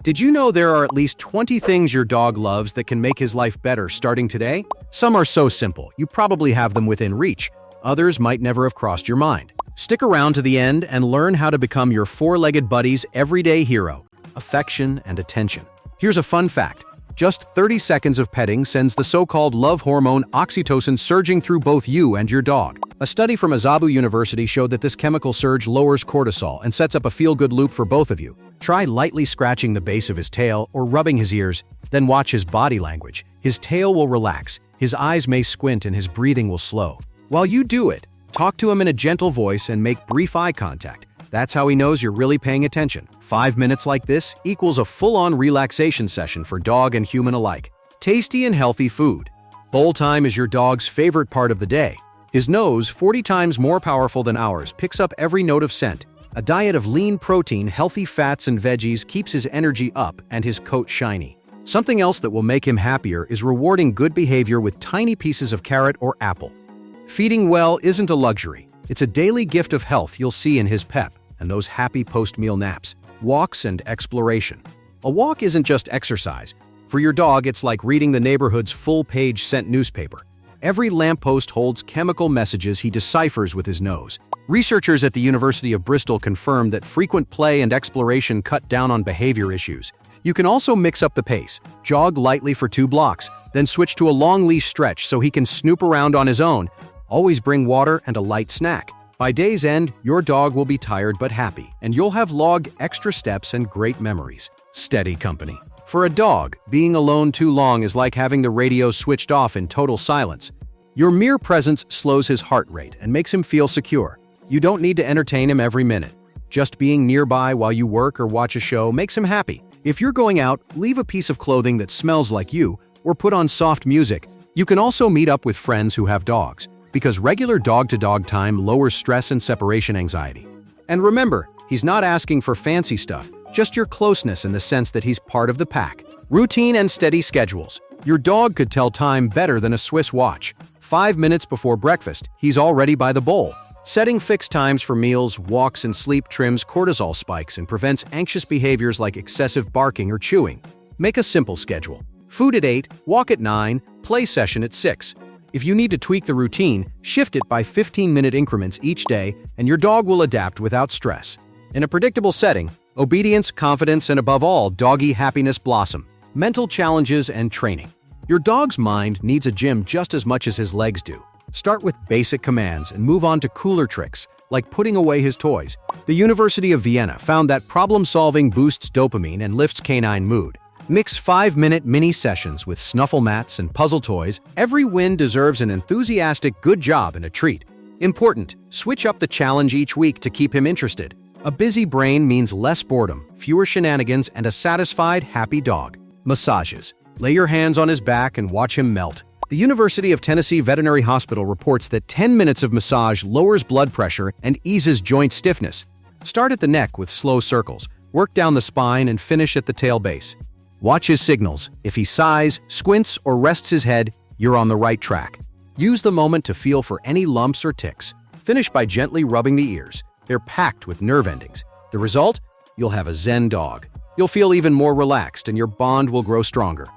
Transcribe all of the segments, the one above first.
Did you know there are at least 20 things your dog loves that can make his life better starting today? Some are so simple, you probably have them within reach. Others might never have crossed your mind. Stick around to the end and learn how to become your four-legged buddy's everyday hero: affection and attention. Here's a fun fact. Just 30 seconds of petting sends the so-called love hormone oxytocin surging through both you and your dog. A study from Azabu University showed that this chemical surge lowers cortisol and sets up a feel-good loop for both of you. Try lightly scratching the base of his tail or rubbing his ears, then watch his body language. His tail will relax, his eyes may squint, and his breathing will slow. While you do it, talk to him in a gentle voice and make brief eye contact. That's how he knows you're really paying attention. 5 minutes like this equals a full-on relaxation session for dog and human alike. Tasty and healthy food. Bowl time is your dog's favorite part of the day. His nose, 40 times more powerful than ours, picks up every note of scent. A diet of lean protein, healthy fats, and veggies keeps his energy up and his coat shiny. Something else that will make him happier is rewarding good behavior with tiny pieces of carrot or apple. Feeding well isn't a luxury. It's a daily gift of health you'll see in his pep and those happy post-meal naps. Walks and exploration. A walk isn't just exercise. For your dog, it's like reading the neighborhood's full-page scent newspaper. Every lamppost holds chemical messages he deciphers with his nose. Researchers at the University of Bristol confirmed that frequent play and exploration cut down on behavior issues. You can also mix up the pace. Jog lightly for 2 blocks, then switch to a long leash stretch so he can snoop around on his own. Always bring water and a light snack. By day's end, your dog will be tired but happy, and you'll have logged extra steps and great memories. Steady company. For a dog, being alone too long is like having the radio switched off in total silence. Your mere presence slows his heart rate and makes him feel secure. You don't need to entertain him every minute. Just being nearby while you work or watch a show makes him happy. If you're going out, leave a piece of clothing that smells like you, or put on soft music. You can also meet up with friends who have dogs, because regular dog-to-dog time lowers stress and separation anxiety. And remember, he's not asking for fancy stuff, just your closeness in the sense that he's part of the pack. Routine and steady schedules. Your dog could tell time better than a Swiss watch. 5 minutes before breakfast, he's already by the bowl. Setting fixed times for meals, walks, and sleep trims cortisol spikes and prevents anxious behaviors like excessive barking or chewing. Make a simple schedule. Food at 8, walk at 9, play session at 6. If you need to tweak the routine, shift it by 15-minute increments each day, and your dog will adapt without stress. In a predictable setting, obedience, confidence, and above all, doggy happiness blossom. Mental challenges and training. Your dog's mind needs a gym just as much as his legs do. Start with basic commands and move on to cooler tricks, like putting away his toys. The University of Vienna found that problem-solving boosts dopamine and lifts canine mood. Mix 5-minute mini sessions with snuffle mats and puzzle toys. Every win deserves an enthusiastic good job and a treat. Important, switch up the challenge each week to keep him interested. A busy brain means less boredom, fewer shenanigans, and a satisfied, happy dog. Massages. Lay your hands on his back and watch him melt. The University of Tennessee Veterinary Hospital reports that 10 minutes of massage lowers blood pressure and eases joint stiffness. Start at the neck with slow circles, work down the spine, and finish at the tail base. Watch his signals. If he sighs, squints, or rests his head, you're on the right track. Use the moment to feel for any lumps or ticks. Finish by gently rubbing the ears. They're packed with nerve endings. The result? You'll have a Zen dog. You'll feel even more relaxed and your bond will grow stronger.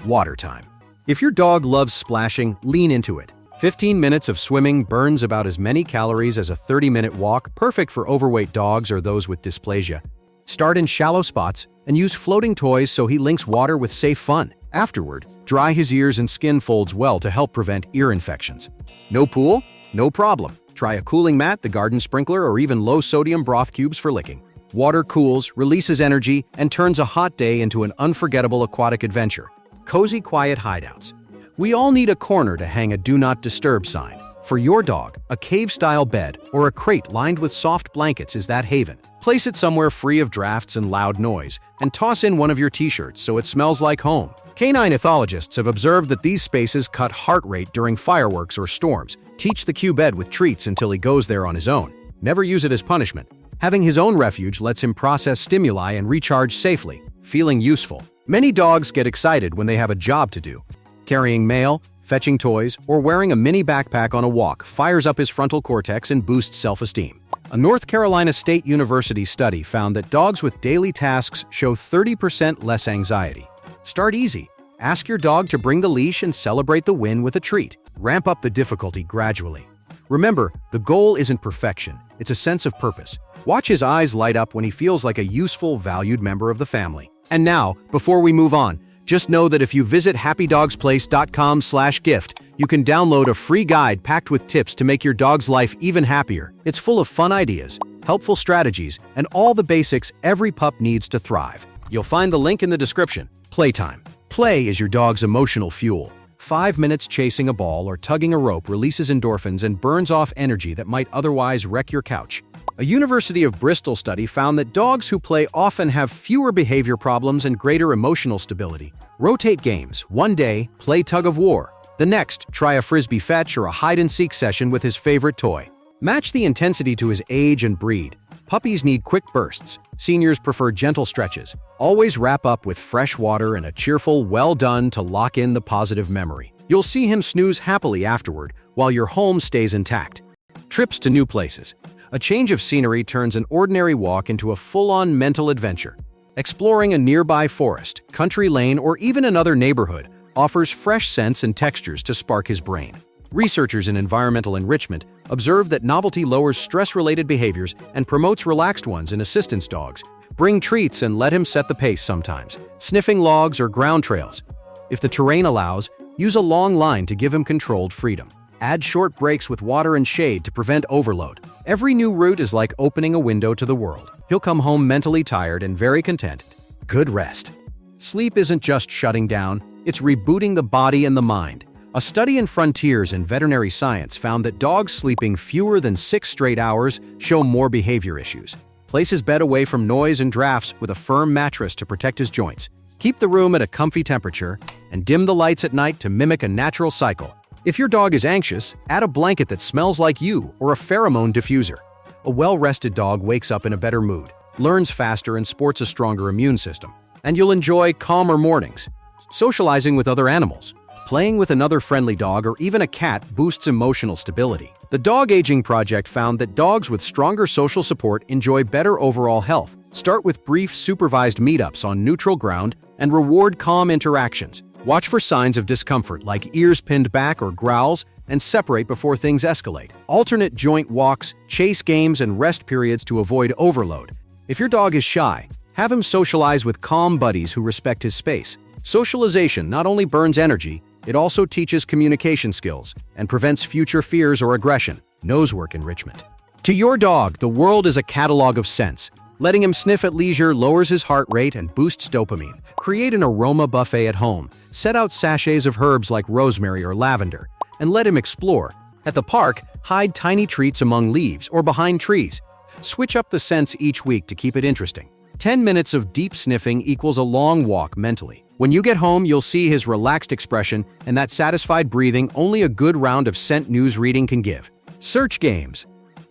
Water time. If your dog loves splashing, lean into it. 15 minutes of swimming burns about as many calories as a 30-minute walk, perfect for overweight dogs or those with dysplasia. Start in shallow spots and use floating toys so he links water with safe fun. Afterward, dry his ears and skin folds well to help prevent ear infections. No pool? No problem. Try a cooling mat, the garden sprinkler, or even low-sodium broth cubes for licking. Water cools, releases energy, and turns a hot day into an unforgettable aquatic adventure. Cozy, quiet hideouts. We all need a corner to hang a Do Not Disturb sign. For your dog, a cave-style bed or a crate lined with soft blankets is that haven. Place it somewhere free of drafts and loud noise, and toss in one of your t-shirts so it smells like home. Canine ethologists have observed that these spaces cut heart rate during fireworks or storms. Teach the Q bed with treats until he goes there on his own. Never use it as punishment. Having his own refuge lets him process stimuli and recharge safely, feeling useful. Many dogs get excited when they have a job to do. Carrying mail, fetching toys, or wearing a mini backpack on a walk fires up his frontal cortex and boosts self-esteem. A North Carolina State University study found that dogs with daily tasks show 30% less anxiety. Start easy. Ask your dog to bring the leash and celebrate the win with a treat. Ramp up the difficulty gradually. Remember, the goal isn't perfection, it's a sense of purpose. Watch his eyes light up when he feels like a useful, valued member of the family. And now, before we move on, just know that if you visit happydogsplace.com/gift, you can download a free guide packed with tips to make your dog's life even happier. It's full of fun ideas, helpful strategies, and all the basics every pup needs to thrive. You'll find the link in the description. Playtime. Play is your dog's emotional fuel. 5 minutes chasing a ball or tugging a rope releases endorphins and burns off energy that might otherwise wreck your couch. A University of Bristol study found that dogs who play often have fewer behavior problems and greater emotional stability. Rotate games. One day, play tug of war. The next, try a frisbee fetch or a hide-and-seek session with his favorite toy. Match the intensity to his age and breed. Puppies need quick bursts. Seniors prefer gentle stretches. Always wrap up with fresh water and a cheerful "well done" to lock in the positive memory. You'll see him snooze happily afterward, while your home stays intact. Trips to new places. A change of scenery turns an ordinary walk into a full-on mental adventure. Exploring a nearby forest, country lane, or even another neighborhood offers fresh scents and textures to spark his brain. Researchers in environmental enrichment observe that novelty lowers stress-related behaviors and promotes relaxed ones in assistance dogs. Bring treats and let him set the pace sometimes, sniffing logs or ground trails. If the terrain allows, use a long line to give him controlled freedom. Add short breaks with water and shade to prevent overload. Every new route is like opening a window to the world. He'll come home mentally tired and very content. Good rest. Sleep isn't just shutting down, it's rebooting the body and the mind. A study in Frontiers in Veterinary Science found that dogs sleeping fewer than 6 straight hours show more behavior issues. Place his bed away from noise and drafts with a firm mattress to protect his joints. Keep the room at a comfy temperature, and dim the lights at night to mimic a natural cycle. If your dog is anxious, add a blanket that smells like you or a pheromone diffuser. A well-rested dog wakes up in a better mood, learns faster, and sports a stronger immune system. And you'll enjoy calmer mornings. Socializing with other animals. Playing with another friendly dog or even a cat boosts emotional stability. The Dog Aging Project found that dogs with stronger social support enjoy better overall health. Start with brief supervised meetups on neutral ground and reward calm interactions. Watch for signs of discomfort like ears pinned back or growls, and separate before things escalate. Alternate joint walks, chase games, and rest periods to avoid overload. If your dog is shy, have him socialize with calm buddies who respect his space. Socialization not only burns energy, it also teaches communication skills and prevents future fears or aggression. Nosework enrichment. To your dog, the world is a catalog of scents. Letting him sniff at leisure lowers his heart rate and boosts dopamine. Create an aroma buffet at home. Set out sachets of herbs like rosemary or lavender, and let him explore. At the park, hide tiny treats among leaves or behind trees. Switch up the scents each week to keep it interesting. 10 minutes of deep sniffing equals a long walk mentally. When you get home, you'll see his relaxed expression and that satisfied breathing only a good round of scent news reading can give. Search games.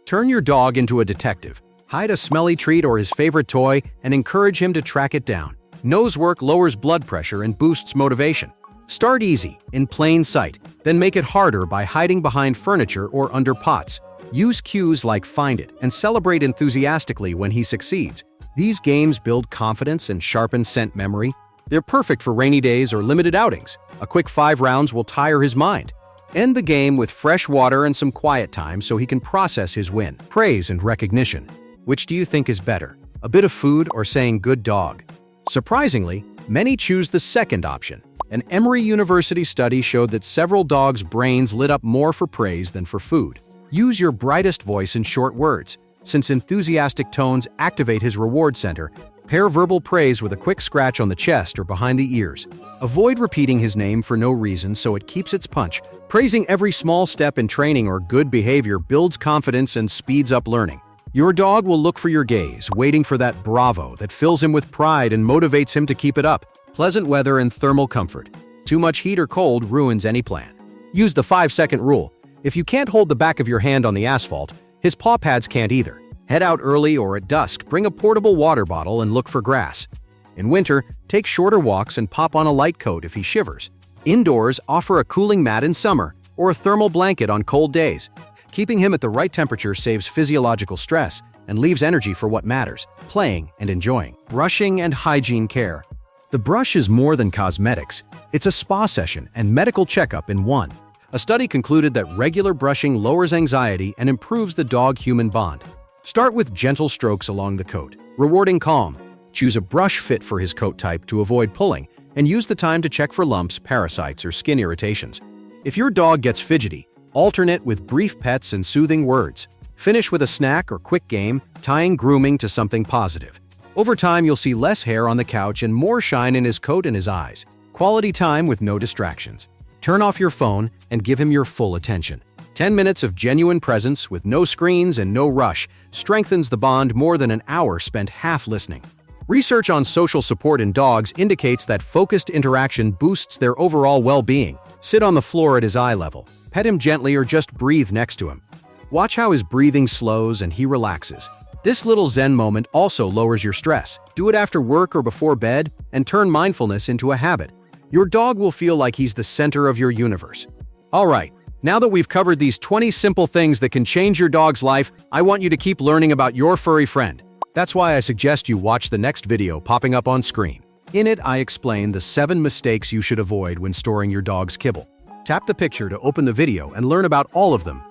Turn your dog into a detective. Hide a smelly treat or his favorite toy and encourage him to track it down. Nosework lowers blood pressure and boosts motivation. Start easy, in plain sight, then make it harder by hiding behind furniture or under pots. Use cues like "find it" and celebrate enthusiastically when he succeeds. These games build confidence and sharpen scent memory. They're perfect for rainy days or limited outings. A quick 5 rounds will tire his mind. End the game with fresh water and some quiet time so he can process his win. Praise and recognition. Which do you think is better? A bit of food or saying "good dog"? Surprisingly, many choose the second option. An Emory University study showed that several dogs' brains lit up more for praise than for food. Use your brightest voice and short words. Since enthusiastic tones activate his reward center, pair verbal praise with a quick scratch on the chest or behind the ears. Avoid repeating his name for no reason so it keeps its punch. Praising every small step in training or good behavior builds confidence and speeds up learning. Your dog will look for your gaze, waiting for that bravo that fills him with pride and motivates him to keep it up. Pleasant weather and thermal comfort. Too much heat or cold ruins any plan. Use the 5-second rule. If you can't hold the back of your hand on the asphalt, his paw pads can't either. Head out early or at dusk, bring a portable water bottle and look for grass. In winter, take shorter walks and pop on a light coat if he shivers. Indoors, offer a cooling mat in summer or a thermal blanket on cold days. Keeping him at the right temperature saves physiological stress and leaves energy for what matters, playing and enjoying. Brushing and hygiene care. The brush is more than cosmetics. It's a spa session and medical checkup in one. A study concluded that regular brushing lowers anxiety and improves the dog-human bond. Start with gentle strokes along the coat, rewarding calm. Choose a brush fit for his coat type to avoid pulling, and use the time to check for lumps, parasites, or skin irritations. If your dog gets fidgety, alternate with brief pets and soothing words. Finish with a snack or quick game, tying grooming to something positive. Over time, you'll see less hair on the couch and more shine in his coat and his eyes. Quality time with no distractions. Turn off your phone and give him your full attention. 10 minutes of genuine presence with no screens and no rush strengthens the bond more than an hour spent half listening. Research on social support in dogs indicates that focused interaction boosts their overall well-being. Sit on the floor at his eye level, pet him gently or just breathe next to him. Watch how his breathing slows and he relaxes. This little Zen moment also lowers your stress. Do it after work or before bed and turn mindfulness into a habit. Your dog will feel like he's the center of your universe. All right, now that we've covered these 20 simple things that can change your dog's life, I want you to keep learning about your furry friend. That's why I suggest you watch the next video popping up on screen. In it, I explain the 7 mistakes you should avoid when storing your dog's kibble. Tap the picture to open the video and learn about all of them.